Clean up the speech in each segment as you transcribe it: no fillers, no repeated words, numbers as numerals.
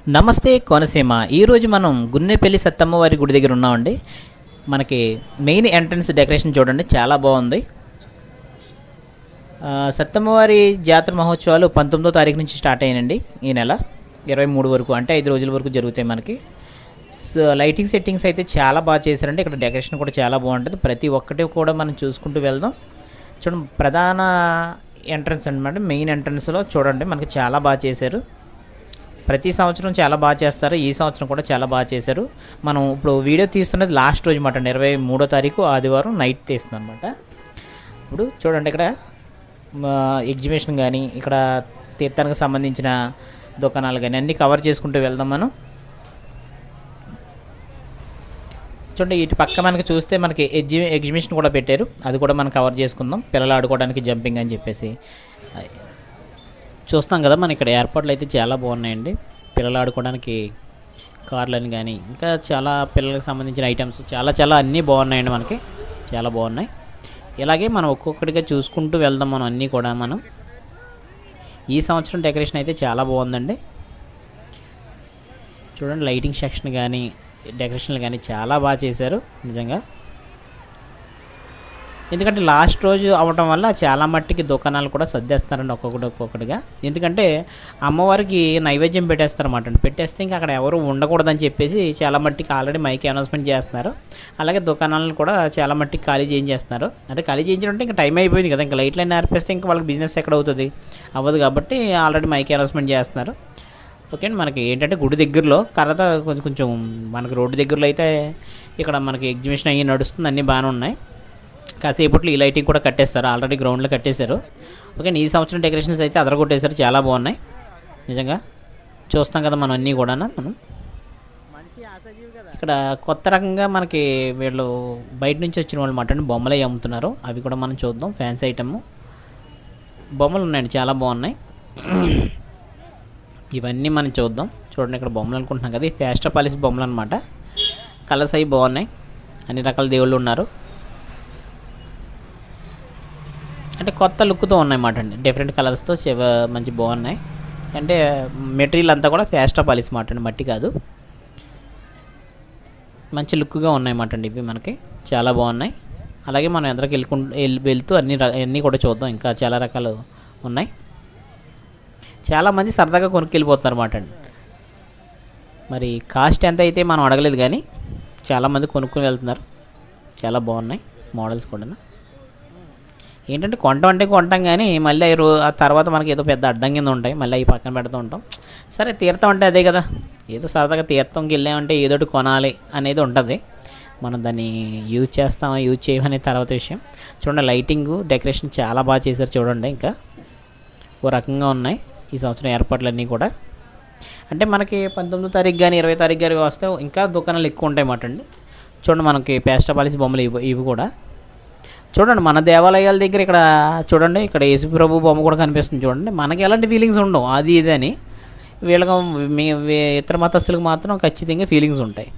నమస్తే కోనసీమ. ఈరోజు మనం గున్నెపల్లి సత్తమ్మవారి గుడి దగ్గర ఉన్నామండి. మనకి మెయిన్ ఎంట్రన్స్ డెకరేషన్ చూడండి, చాలా బాగుంది. సత్తమ్మవారి జాతర మహోత్సవాలు 19వ తారీఖు నుంచి స్టార్ట్ అయ్యాయండి. ఈ నెల 23 వరకు, అంటే 5 రోజుల వరకు జరుగుతాయి మనకి. సో లైటింగ్ సెట్టింగ్స్ అయితే చాలా బాగా చేశారండి. ఇక్కడ డెకరేషన్ కూడా చాలా బాగుంటుంది. ప్రతి ఒక్కటి కూడా మనం చూసుకుంటూ వెళ్దాం. చూడండి, ప్రధాన ఎంట్రన్స్ అనమాట. మెయిన్ ఎంట్రన్స్లో చూడండి మనకి చాలా బాగా చేశారు. ప్రతి సంవత్సరం చాలా బాగా చేస్తారు. ఈ సంవత్సరం కూడా చాలా బాగా చేశారు. మనం ఇప్పుడు వీడియో తీస్తున్నది లాస్ట్ రోజు మాట, 23వ తారీఖు ఆదివారం నైట్ తీస్తుంది అనమాట. ఇప్పుడు చూడండి, ఇక్కడ ఎగ్జిబిషన్ కానీ, ఇక్కడ తీర్థానికి సంబంధించిన దుకాణాలు కానీ అన్నీ కవర్ చేసుకుంటూ వెళ్దాం మనం. చూడండి, ఇటు పక్క మనకి చూస్తే మనకి ఎగ్జిబిషన్ కూడా పెట్టారు. అది కూడా మనం కవర్ చేసుకుందాం. పిల్లలు ఆడుకోవడానికి జంపింగ్ అని చెప్పేసి చూస్తాం కదా. మన ఇక్కడ ఏర్పాట్లు అయితే చాలా బాగున్నాయండి. పిల్లలు ఆడుకోవడానికి కార్లని కానీ, ఇంకా చాలా పిల్లలకు సంబంధించిన ఐటమ్స్ చాలా అన్నీ బాగున్నాయండి. మనకి చాలా బాగున్నాయి. ఇలాగే మనం ఒక్కొక్కటిగా చూసుకుంటూ వెళ్దాం మనం అన్నీ కూడా. మనం ఈ సంవత్సరం డెకరేషన్ అయితే చాలా బాగుందండి. చూడండి, లైటింగ్ సెక్షన్ కానీ, డెకరేషన్లు కానీ చాలా బాగా చేశారు నిజంగా. ఎందుకంటే లాస్ట్ రోజు అవ్వటం వల్ల చాలా మట్టికి దుకాణాలు కూడా సర్దేస్తారండి ఒక్కొక్కటిగా. ఎందుకంటే అమ్మవారికి నైవేద్యం పెట్టేస్తారన్నమాట. పెట్టేస్తే ఇంకా అక్కడ ఎవరు ఉండకూడదని చెప్పేసి చాలా మట్టికి ఆల్రెడీ మైక్ అనౌన్స్మెంట్ చేస్తున్నారు. అలాగే దుకాణాలను కూడా చాలా మట్టికి ఖాళీ చేయించేస్తున్నారు. అంటే ఖాళీ చేయించడం ఇంకా టైం అయిపోయింది కదా. ఇంకా లైట్లైన్ ఆర్పేస్తే ఇంకా వాళ్ళకి బిజినెస్ ఎక్కడ అవుతుంది, అవ్వదు. కాబట్టి ఆల్రెడీ మైక్ అనౌన్స్మెంట్ చేస్తున్నారు. ఓకే అండి. మనకి ఏంటంటే గుడి దగ్గరలో తర్వాత కొంచెం మనకి రోడ్డు దగ్గరలో అయితే ఇక్కడ మనకి ఎగ్జిబిషన్ అయ్యి నడుస్తుంది, అన్నీ బాగానే ఉన్నాయి. కాసేపట్లో ఈ లైటింగ్ కూడా కట్టేస్తారు, ఆల్రెడీ గ్రౌండ్లో కట్టేశారు. ఓకే, ఈ సంవత్సరం డెకరేషన్స్ అయితే అదరగొట్టేశారు, చాలా బాగున్నాయి నిజంగా. చూస్తాం కదా మనం అన్నీ కూడా. మనం ఇక్కడ కొత్త రకంగా మనకి వీళ్ళు బయట నుంచి వచ్చిన వాళ్ళు మాట బొమ్మలు అవి అమ్ముతున్నారు. అవి కూడా మనం చూద్దాం. ఫ్యాన్సీ ఐటమ్ బొమ్మలు ఉన్నాయండి, చాలా బాగున్నాయి. ఇవన్నీ మనం చూద్దాం. చూడండి, ఇక్కడ బొమ్మలు అనుకుంటున్నాం కదా, ఈ ప్యాస్టర్ పాలిస్ బొమ్మలు అనమాట. కలర్స్ అవి బాగున్నాయి, అన్ని రకాల దేవుళ్ళు ఉన్నారు. అంటే కొత్త లుక్తో ఉన్నాయన్నమాట అండి, డిఫరెంట్ కలర్స్తో మంచి బాగున్నాయి. అంటే మెటీరియల్ అంతా కూడా ప్యాస్టర్ పాలిస్ మాట అండి, మట్టి కాదు. మంచి లుక్గా ఉన్నాయన్నమాట అండి ఇవి, మనకి చాలా బాగున్నాయి. అలాగే మనం ఎదురుకి వెళ్తూ అన్నీ కూడా చూద్దాం. ఇంకా చాలా రకాలు ఉన్నాయి. చాలామంది సరదాగా కొనుక్కెళ్ళిపోతున్నారు అన్నమాట అండి. మరి కాస్ట్ ఎంత అయితే మనం అడగలేదు, కానీ చాలామంది కొనుక్కొని వెళ్తున్నారు. చాలా బాగున్నాయి మోడల్స్ కూడా. ఏంటంటే కొంటాం కానీ మళ్ళీ ఆ తర్వాత మనకి ఏదో పెద్ద అడ్డం కింద ఉంటాయి, మళ్ళీ అవి పక్కన పెడుతూ ఉంటాం. సరే, తీర్థం అంటే అదే కదా, ఏదో సరదాగా తీర్థంకి వెళ్ళామంటే ఏదోటి కొనాలి అనేది ఉంటుంది. మనం దాన్ని యూజ్ చేస్తామా యూజ్ చేయమనే తర్వాత విషయం. చూడండి, లైటింగ్ డెకరేషన్ చాలా బాగా చేశారు చూడండి. ఇంకా ఓ రకంగా ఉన్నాయి ఈ సంవత్సరం ఏర్పాట్లన్నీ కూడా. అంటే మనకి 19వ తారీఖు కానీ 20వ తారీఖు కానీ వస్తే ఇంకా దుకాణాలు ఎక్కువ ఉంటాయి అన్నమాట అండి. చూడండి, మనకి ప్యాస్టర్ పాలిస్ బొమ్మలు ఇవి కూడా చూడండి. మన దేవాలయాల దగ్గర ఇక్కడ చూడండి, ఇక్కడ యేసు ప్రభు బొమ్మ కూడా కనిపిస్తుంది చూడండి. మనకి ఎలాంటి ఫీలింగ్స్ ఉండవు అది ఇది అని. వీళ్ళకి ఇతర మతస్థులకు మాత్రం ఖచ్చితంగా ఫీలింగ్స్ ఉంటాయి.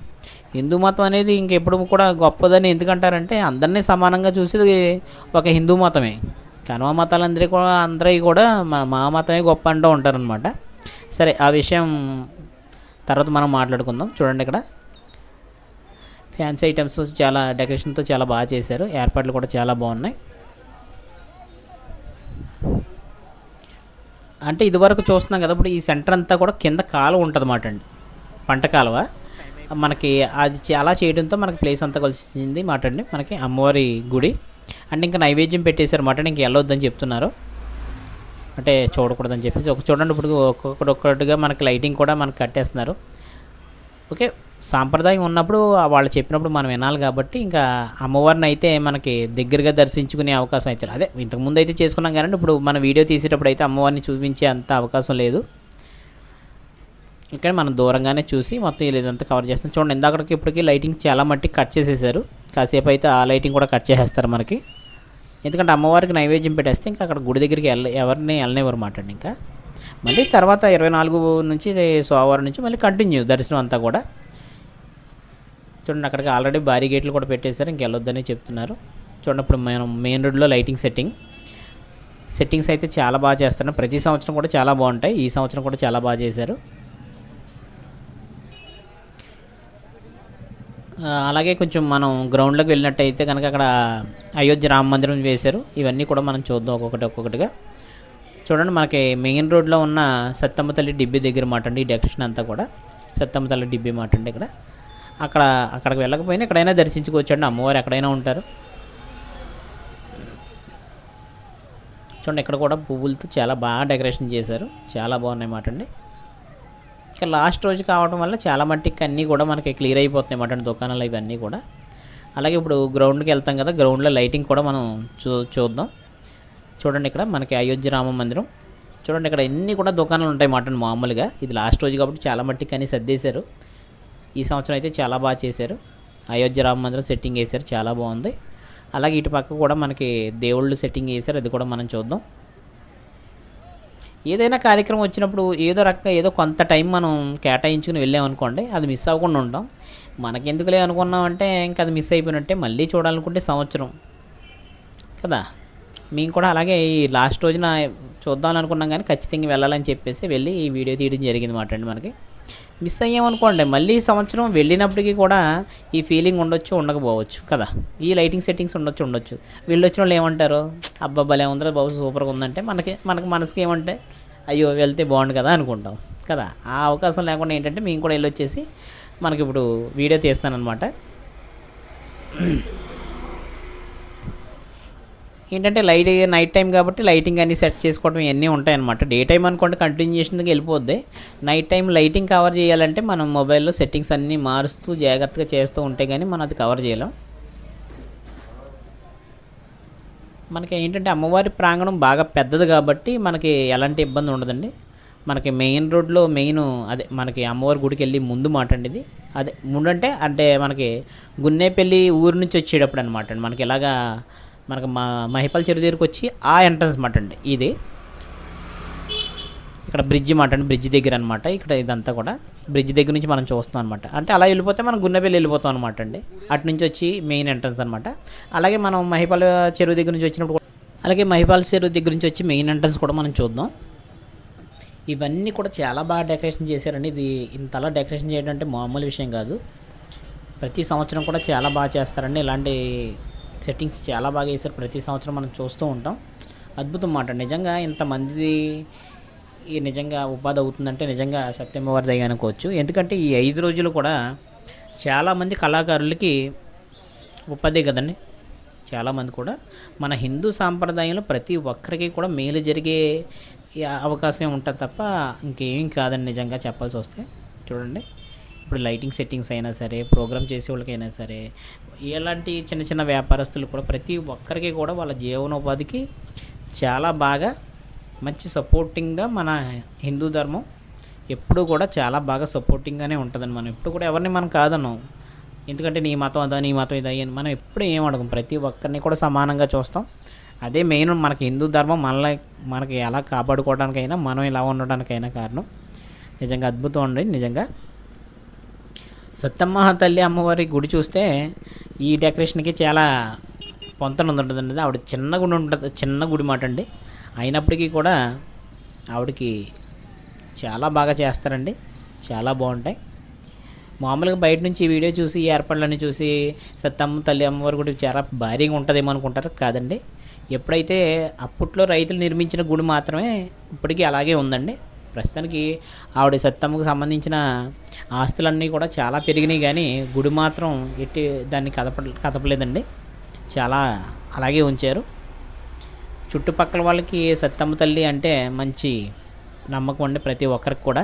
హిందూ మతం అనేది ఇంకెప్పుడు కూడా గొప్పదని ఎందుకంటారంటే అందరినీ సమానంగా చూసేది ఒక హిందూ మతమే. కనుమ మతాలందరూ కూడా మా మతమే గొప్ప అంటూ ఉంటారనమాట. సరే, ఆ విషయం తర్వాత మనం మాట్లాడుకుందాం. చూడండి, ఇక్కడ ఫ్యాన్సీ ఐటమ్స్ చాలా డెకరేషన్తో చాలా బాగా చేశారు. ఏర్పాట్లు కూడా చాలా బాగున్నాయి. అంటే ఇదివరకు చూస్తున్నాం కదా, ఇప్పుడు ఈ సెంటర్ అంతా కూడా కింద కాలువ ఉంటుంది అన్నమాట అండి, పంట కాలువ. మనకి అది చాలా చేయడంతో మనకి ప్లేస్ అంతా కలిసింది మాట అండి. మనకి అమ్మవారి గుడి అంటే ఇంకా నైవేద్యం పెట్టేశారు మాట. ఇంక వెళ్ళొద్దని చెప్తున్నారు, అంటే చూడకూడదని చెప్పేసి. చూడండి, ఇప్పుడు ఒక్కొక్కటిగా మనకి లైటింగ్ కూడా మనకి కట్టేస్తున్నారు. ఓకే, సాంప్రదాయం ఉన్నప్పుడు వాళ్ళు చెప్పినప్పుడు మనం వినాలి. కాబట్టి ఇంకా అమ్మవారిని అయితే మనకి దగ్గరగా దర్శించుకునే అవకాశం అయితే అదే ఇంతకుముందు అయితే చేసుకున్నాం, కానీ ఇప్పుడు మన వీడియో తీసేటప్పుడు అయితే అమ్మవారిని చూపించే అంత అవకాశం లేదు. ఇక్కడ మనం దూరంగానే చూసి మొత్తం ఇదంతా కవర్ చేస్తాం. చూడండి, ఇందాకడికి ఇప్పటికీ లైటింగ్ చాలా మట్టికి కట్ చేసేసారు. కాసేపు అయితే ఆ లైటింగ్ కూడా కట్ చేసేస్తారు మనకి. ఎందుకంటే అమ్మవారికి నైవేద్యం పెట్టేస్తే ఇంకా అక్కడ గుడి దగ్గరికి ఎవరిని వెళ్ళనివ్వరు మాట అండి. ఇంకా మళ్ళీ తర్వాత 24 నుంచి సోమవారం నుంచి మళ్ళీ కంటిన్యూ దర్శనం అంతా కూడా. చూడండి, అక్కడికి ఆల్రెడీ భారీ గేట్లు కూడా పెట్టేశారు, ఇంకెళ్ళొద్దని చెప్తున్నారు. చూడండి, ఇప్పుడు మనం మెయిన్ రోడ్లో లైటింగ్ సెట్టింగ్స్ అయితే చాలా బాగా చేస్తున్నారు. ప్రతి సంవత్సరం కూడా చాలా బాగుంటాయి. ఈ సంవత్సరం కూడా చాలా బాగా చేశారు. అలాగే కొంచెం మనం గ్రౌండ్లోకి వెళ్ళినట్టయితే కనుక అక్కడ అయోధ్య రామ మందిరం వేశారు. ఇవన్నీ కూడా మనం చూద్దాం ఒక్కొక్కటిగా. చూడండి, మనకి మెయిన్ రోడ్లో ఉన్న సత్తమ్మ తల్లి డిబ్బి దగ్గర మాట అండి. ఈ డెకరేషన్ అంతా కూడా సత్తమ్మ తల్లి డిబ్బి మాట అండి. అక్కడికి వెళ్ళకపోయినా ఎక్కడైనా దర్శించుకోవచ్చండి. అమ్మవారు ఎక్కడైనా ఉంటారు. చూడండి, ఇక్కడ కూడా పువ్వులతో చాలా బాగా డెకరేషన్ చేశారు. చాలా బాగున్నాయి మాట అండి. ఇక లాస్ట్ రోజు కావడం వల్ల చాలా మట్టికి అన్నీ కూడా మనకి క్లియర్ అయిపోతున్నాయి మాట అండి, దుకాణాలు ఇవన్నీ కూడా. అలాగే ఇప్పుడు గ్రౌండ్కి వెళ్తాం కదా, గ్రౌండ్లో లైటింగ్ కూడా మనం చూద్దాం. చూడండి, ఇక్కడ మనకి అయోధ్య రామ మందిరం. చూడండి, ఇక్కడ ఎన్ని కూడా దుకాణాలు ఉంటాయి మాట అండి. మామూలుగా ఇది లాస్ట్ రోజు కాబట్టి చాలా మట్టికి అన్నీ సర్దేశారు. ఈ సంవత్సరం అయితే చాలా బాగా చేశారు. అయోధ్య రామ మందిరం సెట్టింగ్ వేశారు, చాలా బాగుంది. అలాగే ఇటు పక్క కూడా మనకి దేవుళ్ళు సెట్టింగ్ చేశారు, అది కూడా మనం చూద్దాం. ఏదైనా కార్యక్రమం వచ్చినప్పుడు ఏదో కొంత టైం మనం కేటాయించుకుని వెళ్ళామనుకోండి, అది మిస్ అవ్వకుండా ఉంటాం. మనకెందుకులే అనుకున్నామంటే ఇంకా అది మిస్ అయిపోయినట్టే. మళ్ళీ చూడాలనుకుంటే సంవత్సరం కదా. మేము కూడా అలాగే ఈ లాస్ట్ రోజున చూద్దాం అనుకున్నాం, కానీ ఖచ్చితంగా వెళ్ళాలని చెప్పేసి వెళ్ళి ఈ వీడియో తీయడం జరిగింది మాట అండి. మనకి మిస్ అయ్యామనుకోండి, మళ్ళీ సంవత్సరం వెళ్ళినప్పటికీ కూడా ఈ ఫీలింగ్ ఉండొచ్చు, ఉండకపోవచ్చు కదా. ఈ లైటింగ్ సెట్టింగ్స్ ఉండొచ్చు. వీళ్ళు వచ్చిన వాళ్ళు ఏమంటారు, అబ్బాబ్బలే ఉందో బాబు సూపర్గా ఉందంటే మనకి మనసుకి ఏమంటే అయ్యో వెళ్తే బాగుండు కదా అనుకుంటాం కదా. ఆ అవకాశం లేకుండా ఏంటంటే మేము కూడా వెళ్ళొచ్చేసి మనకి ఇప్పుడు వీడియో తీస్తాను అనమాట. ఏంటంటే నైట్ టైం కాబట్టి లైటింగ్ అన్నీ సెట్ చేసుకోవడం ఇవన్నీ ఉంటాయన్నమాట. డే టైం అనుకోండి కంటిన్యూషన్గా వెళ్ళిపోద్ది. నైట్ టైం లైటింగ్ కవర్ చేయాలంటే మనం మొబైల్లో సెట్టింగ్స్ అన్నీ మారుస్తూ జాగ్రత్తగా చేస్తూ ఉంటే కానీ మనం అది కవర్ చేయలేం. మనకి ఏంటంటే అమ్మవారి ప్రాంగణం బాగా పెద్దది కాబట్టి మనకి ఎలాంటి ఇబ్బంది ఉండదండి. మనకి మెయిన్ రోడ్లో అదే మనకి అమ్మవారి గుడికి వెళ్ళి ముందు మాట అండి ఇది. అదే ముందంటే మనకి గున్నేపల్లి ఊరు నుంచి వచ్చేటప్పుడు అనమాట అండి. మనకి ఇలాగా మనకు మహిపాల్ చెరువు దగ్గరికి వచ్చి ఆ ఎంట్రన్స్ మాట అండి ఇది. ఇక్కడ బ్రిడ్జ్ మాట అండి, బ్రిడ్జ్ దగ్గర అనమాట. ఇక్కడ ఇదంతా కూడా బ్రిడ్జ్ దగ్గర నుంచి మనం చూస్తాం అనమాట. అంటే అలా వెళ్ళిపోతే మనం గున్నెపల్లి వెళ్ళిపోతాం అనమాట అండి. అటు నుంచి వచ్చి మెయిన్ ఎంట్రన్స్ అనమాట. అలాగే మనం మహిపాల్ చెరువు దగ్గర నుంచి వచ్చినప్పుడు మహిపాల్ చెరువు దగ్గర నుంచి వచ్చి మెయిన్ ఎంట్రన్స్ కూడా మనం చూద్దాం. ఇవన్నీ కూడా చాలా బాగా డెకరేషన్ చేశారండి. ఇది ఇంతలా డెకరేషన్ చేయడం అంటే మామూలు విషయం కాదు. ప్రతి సంవత్సరం కూడా చాలా బాగా చేస్తారండి. ఇలాంటి సెట్టింగ్స్ చాలా బాగా వేశారు. ప్రతి సంవత్సరం మనం చూస్తూ ఉంటాం. అద్భుతం మాట. నిజంగా ఇంతమంది నిజంగా ఉపాధి అవుతుందంటే నిజంగా సత్యమ్మవారి దయ అనుకోవచ్చు. ఎందుకంటే ఈ 5 రోజులు కూడా చాలామంది కళాకారులకి ఉపాధి కదండి. చాలామంది కూడా మన హిందూ సాంప్రదాయంలో ప్రతి ఒక్కరికి కూడా మేలు జరిగే అవకాశం ఉంటుంది తప్ప ఇంకేం కాదండి నిజంగా చెప్పాల్సి వస్తే. చూడండి, ఇప్పుడు లైటింగ్ సెట్టింగ్స్ అయినా సరే, ప్రోగ్రామ్ చేసే వాళ్ళకైనా సరే, ఎలాంటి చిన్న చిన్న వ్యాపారస్తులు కూడా ప్రతి ఒక్కరికి కూడా వాళ్ళ జీవనోపాధికి చాలా బాగా మంచి సపోర్టింగ్గా మన హిందూ ధర్మం ఎప్పుడు కూడా చాలా బాగా సపోర్టింగ్గానే ఉంటుందని. మనం ఎప్పుడు కూడా ఎవరిని మనం కాదన్నాం. ఎందుకంటే నీ మతం అదా, నీ మతం ఇదా అని మనం ఎప్పుడు ఏం అడగం. ప్రతి ఒక్కరిని కూడా సమానంగా చూస్తాం. అదే మెయిన్ మనకి హిందూ ధర్మం మనకి ఎలా కాపాడుకోవడానికైనా మనం ఇలా ఉండడానికైనా కారణం. నిజంగా అద్భుతం అండి. నిజంగా సత్తమ్మ తల్లి అమ్మవారి గుడి చూస్తే ఈ డెకరేషన్కి చాలా పొంతన ఉంటుందండి. ఆవిడ చిన్న గుడి మాట అండి. అయినప్పటికీ కూడా ఆవిడకి చాలా బాగా చేస్తారండి. చాలా బాగుంటాయి. మామూలుగా బయట నుంచి ఈ వీడియో చూసి ఈ ఏర్పాట్లన్నీ చూసి సత్తమ్మ తల్లి అమ్మవారి గుడి చాలా భారీగా ఉంటుందేమో అనుకుంటారు. కాదండి, ఎప్పుడైతే అప్పట్లో రైతులు నిర్మించిన గుడి మాత్రమే ఇప్పటికీ అలాగే ఉందండి. ప్రస్తుతానికి ఆవిడ సత్తమ్మకు సంబంధించిన ఆస్తులన్నీ కూడా చాలా పెరిగినాయి, కానీ గుడి మాత్రం దాన్ని కదపలేదండి. చాలా అలాగే ఉంచారు. చుట్టుపక్కల వాళ్ళకి సత్తమ్మ తల్లి అంటే మంచి నమ్మకం అండి ప్రతి ఒక్కరికి కూడా.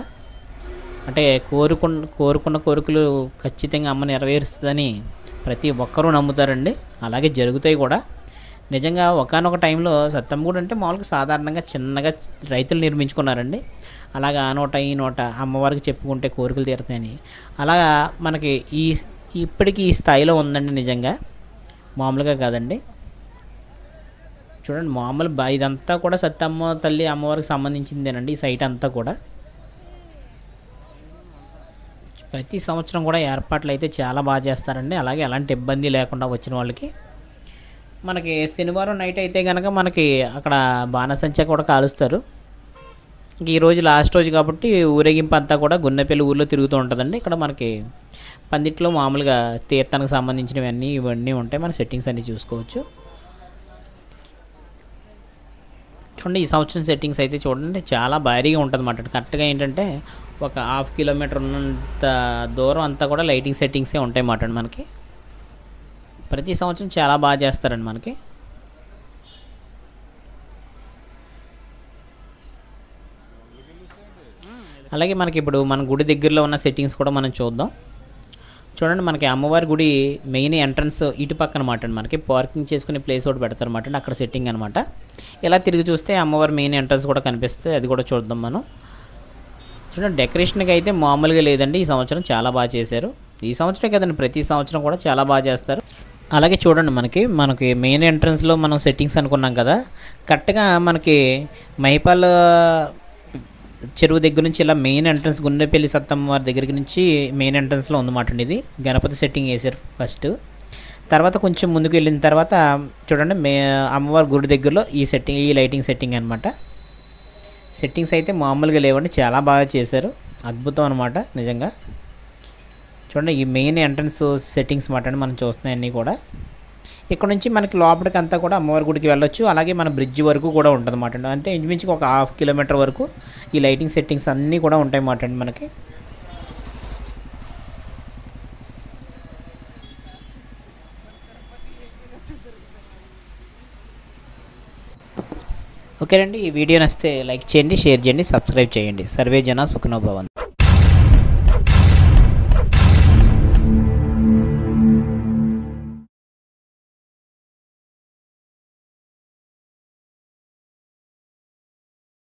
అంటే కోరుకున్న కోరికలు ఖచ్చితంగా అమ్మ నెరవేరుస్తుందని ప్రతి ఒక్కరూ నమ్ముతారండి. అలాగే జరుగుతాయి కూడా. నిజంగా ఒకానొక టైంలో సత్తమ్మ గుడి అంటే మామూలుగా సాధారణంగా చిన్నగా రైతులు నిర్మించుకున్నారండి. అలాగా ఆ నోట ఈ నోట అమ్మవారికి చెప్పుకుంటే కోరికలు తీరుతాయని అలాగా మనకి ఇప్పటికీ ఈ స్థాయిలో ఉందండి. నిజంగా మామూలుగా కాదండి. చూడండి, మామూలు ఇదంతా కూడా సత్తమ్మ తల్లి అమ్మవారికి సంబంధించిందేనండి. ఈ సైట్ అంతా కూడా ప్రతి సంవత్సరం కూడా ఏర్పాట్లు అయితే చాలా బాగా చేస్తారండి. అలాగే ఎలాంటి ఇబ్బంది లేకుండా వచ్చిన వాళ్ళకి మనకి శనివారం నైట్ అయితే కనుక మనకి అక్కడ బాణసంచా కూడా కాలుస్తారు. ఈరోజు లాస్ట్ రోజు కాబట్టి ఊరేగింపు అంతా కూడా గున్నెపల్లి ఊర్లో తిరుగుతూ ఉంటుందండి. ఇక్కడ మనకి పందిట్లో మామూలుగా తీర్థానికి సంబంధించినవన్నీ ఇవన్నీ ఉంటాయి. మన సెట్టింగ్స్ అన్నీ చూసుకోవచ్చు. చూడండి ఈ సంవత్సరం సెట్టింగ్స్ అయితే చూడండి చాలా భారీగా ఉంటుంది అన్నమాట. కరెక్ట్గా ఏంటంటే ఒక 1/2 కిలోమీటర్ ఉన్నంత దూరం అంతా కూడా లైటింగ్ సెట్టింగ్సే ఉంటాయి అన్నమాట. మనకి ప్రతి సంవత్సరం చాలా బాగా చేస్తారండి మనకి. అలాగే మనకి ఇప్పుడు మన గుడి దగ్గరలో ఉన్న సెట్టింగ్స్ కూడా మనం చూద్దాం. చూడండి మనకి అమ్మవారి గుడి మెయిన్ ఎంట్రన్స్ ఇటు పక్కన అనమాట. మనకి పార్కింగ్ చేసుకునే ప్లేస్ ఒకటి పెడతారన్నమాట. అక్కడ సెట్టింగ్ అనమాట. ఇలా తిరిగి చూస్తే అమ్మవారి మెయిన్ ఎంట్రన్స్ కూడా కనిపిస్తుంది. అది కూడా చూద్దాం మనం. చూడండి డెకరేషన్కి అయితే మామూలుగా లేదండి. ఈ సంవత్సరం చాలా బాగా చేశారు. ఈ సంవత్సరం కదండి, ప్రతి సంవత్సరం కూడా చాలా బాగా చేస్తారు. అలాగే చూడండి మనకి మెయిన్ ఎంట్రన్స్లో మనం సెట్టింగ్స్ అనుకున్నాం కదా, కరెక్ట్గా మనకి మైపాల్ చెరువు దగ్గర నుంచి ఇలా మెయిన్ ఎంట్రన్స్ గుండెపల్లి సత్తమ్మ వారి దగ్గరికి నుంచి మెయిన్ ఎంట్రన్స్లో ఉందన్నమాట అండి. ఇది గణపతి సెట్టింగ్ వేసారు ఫస్ట్. తర్వాత కొంచెం ముందుకు వెళ్ళిన తర్వాత చూడండి అమ్మవారి గుడి దగ్గరలో ఈ లైటింగ్ సెట్టింగ్ అనమాట. సెట్టింగ్స్ అయితే మామూలుగా లేవండి, చాలా బాగా చేశారు. అద్భుతం అనమాట నిజంగా. చూడండి ఈ మెయిన్ ఎంట్రన్స్ సెట్టింగ్స్ మాట మనం చూస్తున్నాయన్నీ కూడా. ఇక్కడ నుంచి మనకి లోపలికి అంతా కూడా అమ్మవారి గుడికి వెళ్ళొచ్చు. అలాగే మన బ్రిడ్జ్ వరకు కూడా ఉంటుంది అన్నమాట. అంటే ఇంచుమించుగా ఒక 1/2 కిలోమీటర్ వరకు ఈ లైటింగ్ సెట్టింగ్స్ అన్నీ కూడా ఉంటాయి అన్నమాట అండి మనకి. ఓకేనండి, ఈ వీడియో నచ్చితే లైక్ చేయండి, షేర్ చేయండి, సబ్స్క్రైబ్ చేయండి. సర్వే జన సుఖినో భవంతు.